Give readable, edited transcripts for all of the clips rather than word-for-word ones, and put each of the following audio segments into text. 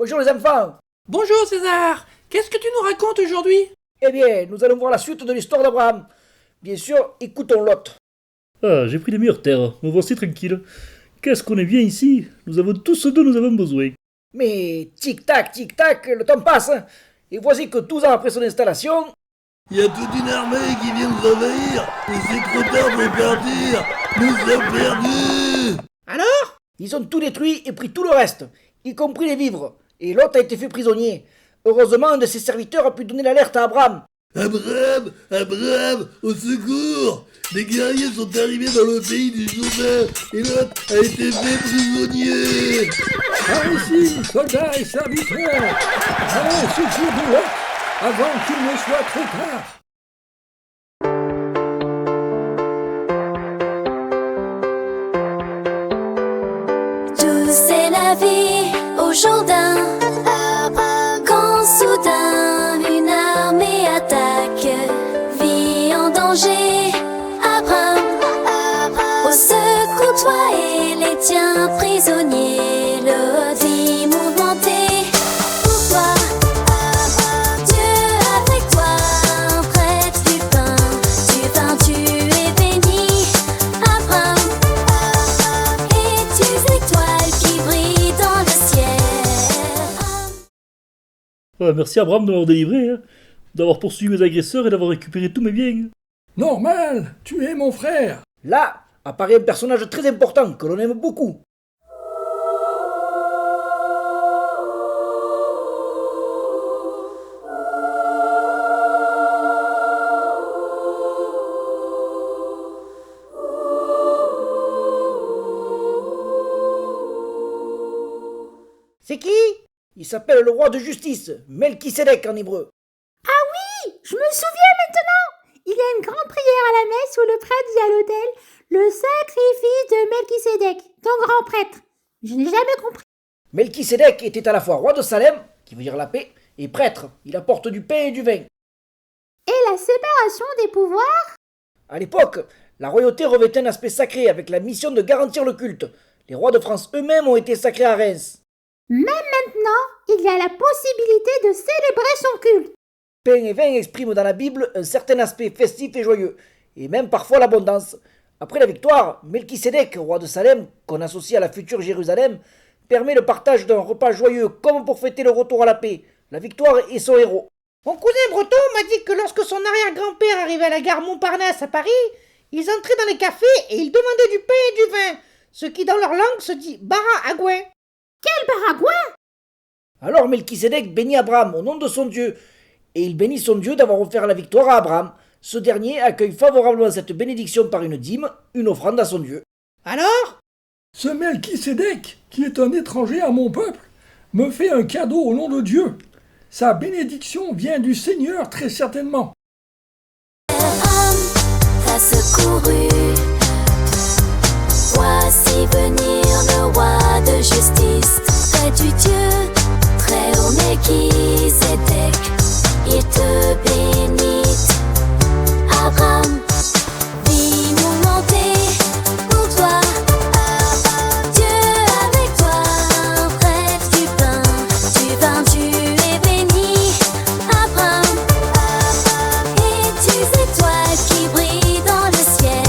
Bonjour les enfants. Bonjour César, qu'est-ce que tu nous racontes aujourd'hui? Eh bien, nous allons voir la suite de l'histoire d'Abraham. Bien sûr, écoutons Lot. Ah, j'ai pris les meilleures terres, me voici tranquille. Qu'est-ce qu'on est bien ici? Nous avons tout ce dont nous avons besoin. Mais tic-tac, le temps passe. Et voici que 12 ans après son installation... Il y a toute une armée qui vient nous envahir. Et c'est trop tard pour partir. Nous sommes perdus. Alors? Ils ont tout détruit et pris tout le reste, y compris les vivres. Et Lot a été fait prisonnier. Heureusement, un de ses serviteurs a pu donner l'alerte à Abraham. Abraham, au secours! Des guerriers sont arrivés dans le pays du Jourdain et Lot a été fait prisonnier! Par ici, soldats et serviteurs! Allons secourir Lot avant qu'il ne soit trop tard! C'est la vie au Jourdain. Quand soudain une armée attaque, vie en danger. Abraham, au secours toi et les tiens prisonniers. Le dit mouvementé pour toi. Dieu avec toi, prête du pain. Tu es béni. Abraham, et tu étoiles qui brillent dans le ciel. Ah, merci Abraham de m'avoir délivré, d'avoir poursuivi mes agresseurs et d'avoir récupéré tous mes biens. Normal, tu es mon frère! Là apparaît un personnage très important que l'on aime beaucoup. C'est qui? Il s'appelle le roi de justice, Melchisédek en hébreu. Je me souviens maintenant. Il y a une grande prière à la messe où le prêtre dit à l'autel le sacrifice de Melchisédek, ton grand prêtre. Je n'ai jamais compris. Melchisédek était à la fois roi de Salem, qui veut dire la paix, et prêtre. Il apporte du pain et du vin. Et la séparation des pouvoirs? À l'époque, la royauté revêtait un aspect sacré avec la mission de garantir le culte. Les rois de France eux-mêmes ont été sacrés à Reims. Même maintenant, il y a la possibilité de célébrer son culte. Pain et vin expriment dans la Bible un certain aspect festif et joyeux, et même parfois l'abondance. Après la victoire, Melchisédek, roi de Salem, qu'on associe à la future Jérusalem, permet le partage d'un repas joyeux comme pour fêter le retour à la paix, la victoire et son héros. Mon cousin breton m'a dit que lorsque son arrière-grand-père arrivait à la gare Montparnasse à Paris, ils entraient dans les cafés et ils demandaient du pain et du vin, ce qui dans leur langue se dit bara-agouin. Quel baragouin! Alors Melchisédek bénit Abraham au nom de son Dieu, et il bénit son Dieu d'avoir offert la victoire à Abraham. Ce dernier accueille favorablement cette bénédiction par une dîme, une offrande à son Dieu. Alors? Ce Melchisédek, qui est un étranger à mon peuple, me fait un cadeau au nom de Dieu. Sa bénédiction vient du Seigneur très certainement. Abraham t'a secouru. Voici venir le roi de justice. Près du Dieu, très haut Melchisédek, il te bénit. Abraham, vie mouvementée pour toi. Dieu avec toi, près du pain. Tu es béni. Abraham, et tu étoiles qui brillent dans le ciel.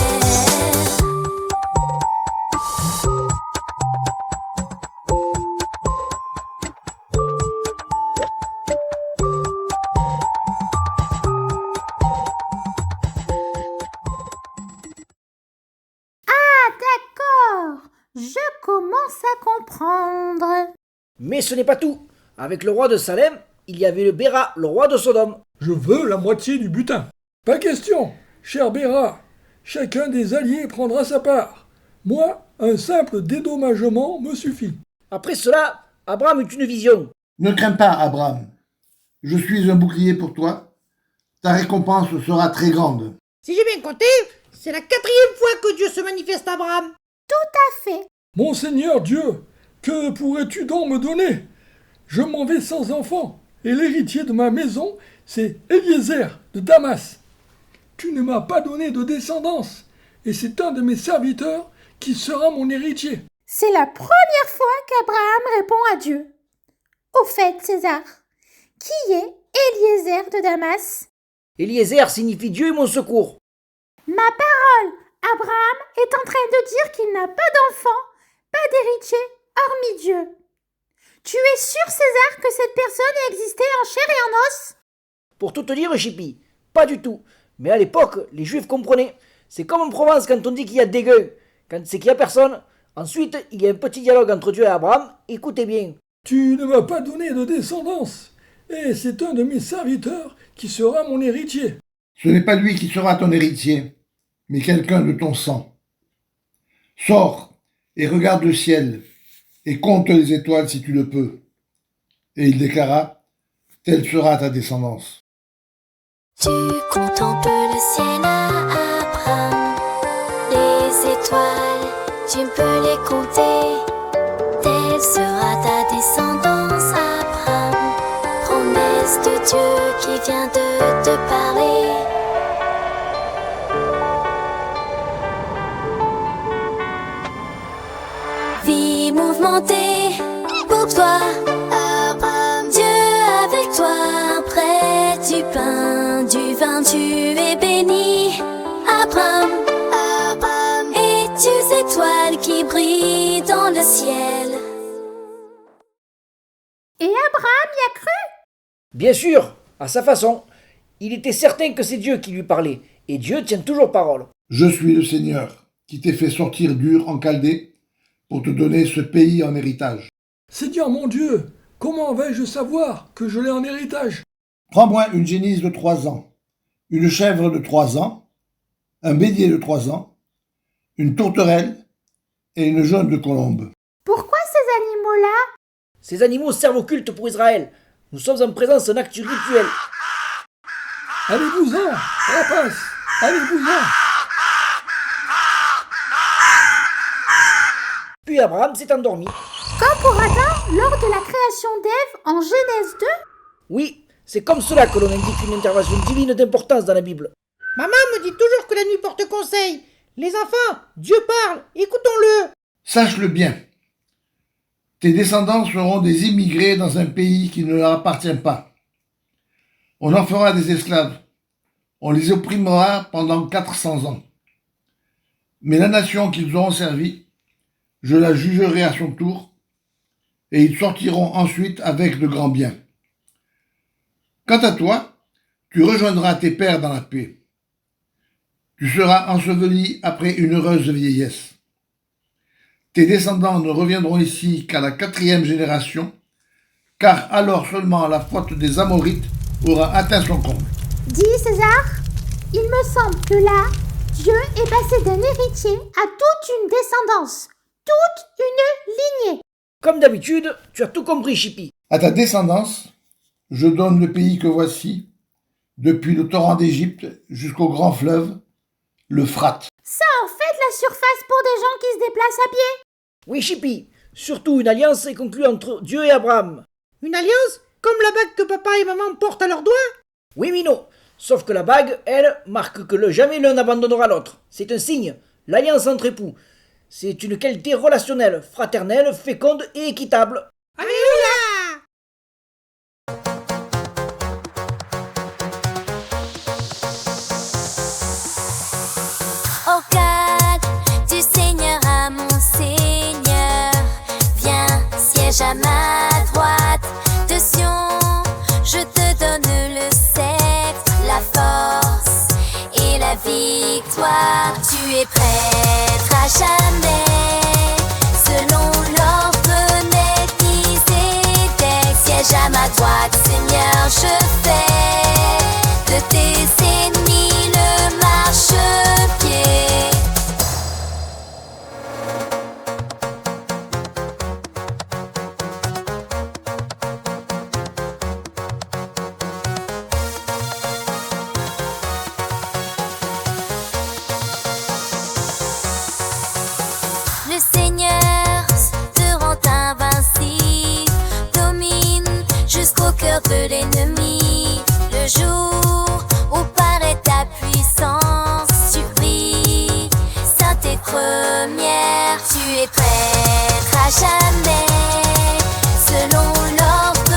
D'accord, je commence à comprendre. Mais ce n'est pas tout. Avec le roi de Salem, il y avait le Béra, le roi de Sodome. Je veux la moitié du butin. Pas question, cher Béra. Chacun des alliés prendra sa part. Moi, un simple dédommagement me suffit. Après cela, Abraham eut une vision. Ne crains pas, Abraham. Je suis un bouclier pour toi. Ta récompense sera très grande. Si j'ai bien compté, c'est la 4e fois que Dieu se manifeste à Abraham. Fait. Mon Seigneur Dieu, que pourrais-tu donc me donner? Je m'en vais sans enfant, et l'héritier de ma maison, c'est Eliezer de Damas. Tu ne m'as pas donné de descendance, et c'est un de mes serviteurs qui sera mon héritier. C'est la première fois qu'Abraham répond à Dieu. Au fait, César, qui est Eliezer de Damas? Eliezer signifie Dieu est mon secours. Ma parole, Abraham est en train de dire qu'il n'a pas d'enfant, pas d'héritier, hormis Dieu. Tu es sûr, César, que cette personne existait en chair et en os? Pour tout te dire, Chippy, pas du tout. Mais à l'époque, les Juifs comprenaient. C'est comme en Provence quand on dit qu'il y a des gueux, quand c'est qu'il y a personne. Ensuite, il y a un petit dialogue entre Dieu et Abraham. Écoutez bien. Tu ne m'as pas donné de descendance, et c'est un de mes serviteurs qui sera mon héritier. Ce n'est pas lui qui sera ton héritier, mais quelqu'un de ton sang. Sors et regarde le ciel, et compte les étoiles si tu le peux. Et il déclara, telle sera ta descendance. Tu contemples le ciel à Abraham, les étoiles, tu peux les compter. Telle sera ta descendance, Abraham, promesse de Dieu qui vient de te parler. Vie mouvementée pour toi, Abraham, Dieu avec toi, près du pain, du vin, tu es béni, Abraham, Abraham, et tu étoiles qui brillent dans le ciel. Et Abraham y a cru? Bien sûr, à sa façon. Il était certain que c'est Dieu qui lui parlait. Et Dieu tient toujours parole. Je suis le Seigneur, qui t'ai fait sortir d'Ur en Chaldée, pour te donner ce pays en héritage. Seigneur mon Dieu, comment vais-je savoir que je l'ai en héritage? Prends-moi une génisse de 3 ans, une chèvre de 3 ans, un bélier de 3 ans, une tourterelle et une jaune de colombe. Pourquoi ces animaux-là? Ces animaux servent au culte pour Israël. Nous sommes en présence d'un acte rituel. Allez-vous-en, rapace, allez-vous-en. Puis Abraham s'est endormi. Comme pour Adam lors de la création d'Ève en Genèse 2? Oui, c'est comme cela que l'on indique une intervention divine d'importance dans la Bible. Maman me dit toujours que la nuit porte conseil. Les enfants, Dieu parle, écoutons-le. Sache-le bien. Tes descendants seront des immigrés dans un pays qui ne leur appartient pas. On en fera des esclaves. On les opprimera pendant 400 ans. Mais la nation qu'ils auront servie, je la jugerai à son tour, et ils sortiront ensuite avec de grands biens. Quant à toi, tu rejoindras tes pères dans la paix. Tu seras enseveli après une heureuse vieillesse. Tes descendants ne reviendront ici qu'à la 4e génération, car alors seulement la faute des Amorites aura atteint son comble. Dis César, il me semble que là, Dieu est passé d'un héritier à toute une descendance, toute une lignée. Comme d'habitude, tu as tout compris, Chippy. À ta descendance, je donne le pays que voici, depuis le torrent d'Égypte jusqu'au grand fleuve, l'Euphrate. Ça en fait de la surface pour des gens qui se déplacent à pied. Oui, Chippy. Surtout, une alliance est conclue entre Dieu et Abraham. Une alliance? Comme la bague que papa et maman portent à leurs doigts? Oui, Mino. Sauf que la bague, elle, marque que jamais l'un n'abandonnera l'autre. C'est un signe. L'alliance entre époux. C'est une qualité relationnelle, fraternelle, féconde et équitable. Alléluia! Au cadre du Seigneur à mon Seigneur, viens, siège à ma droite de Sion, je te donne le sceptre, la force et la victoire. Tu es prêtre à jamais, selon l'ordre Melchisédek. Siège à ma droite, Seigneur, je fais de tes ennemis le marchepied. Le Seigneur te rend invincible, domine jusqu'au cœur de l'ennemi. Le jour où paraît ta puissance, tu brilles, sainte et première. Tu es prêtre à jamais, selon l'ordre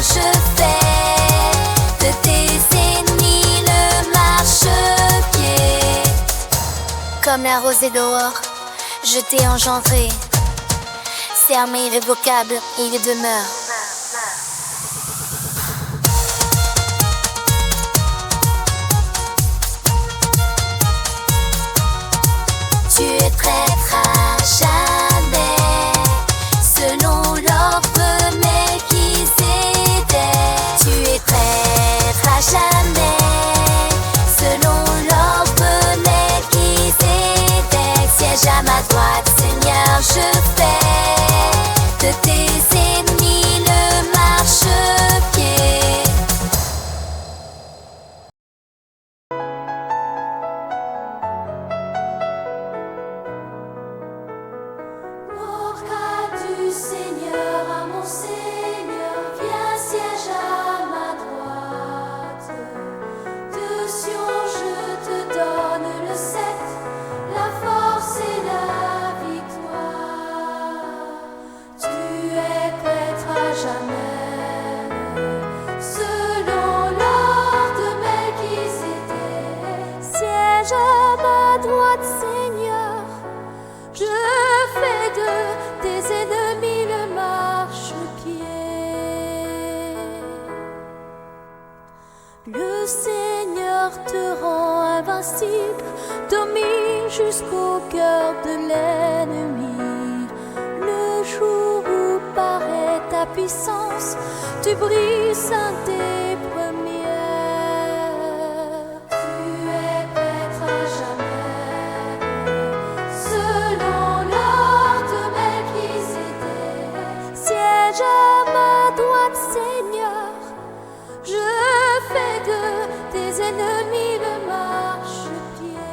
je fais de tes ennemis le marchepied. Comme la rosée dehors, je t'ai engendré. Serme irrévocable, il demeure. Tu es traître à jamais, selon l'ordre Melchizedek. Tu es traître à jamais, selon l'ordre Melchizedek. Siège à ma droite, Seigneur, je fais de tes ennemis le marchepied. Du Seigneur à mon Seigneur, viens siège à ma droite. De Sion je te donne le sceptre, la force et la victoire. Tu es prêtre à jamais, selon l'ordre de Melchizedek. Siège à ma droite, Seigneur, je fais de tes ennemis le marchepied. Le Seigneur te rend invincible, domine jusqu'au cœur de l'ennemi. Le jour où paraît ta puissance, tu brises un des premières. Tu es prêtre à jamais, selon l'ordre de Melchizedek. Siège à ma droite, Seigneur, je fais de tes ennemis le marchepied.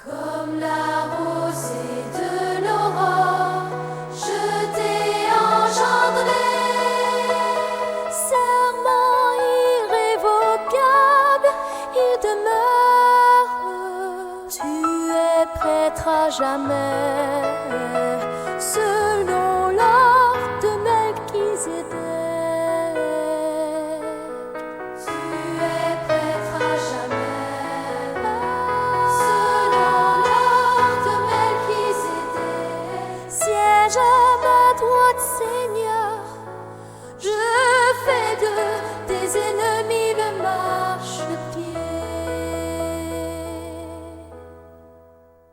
Comme la rosée de l'aurore, je t'ai engendré. Serment irrévocable, il demeure. Tu es prêtre à jamais, selon l'ordre de Melchizedek. Tu es prêtre à jamais, selon l'ordre de Melchizedek. Siège à ma droite, Seigneur, je fais de tes ennemis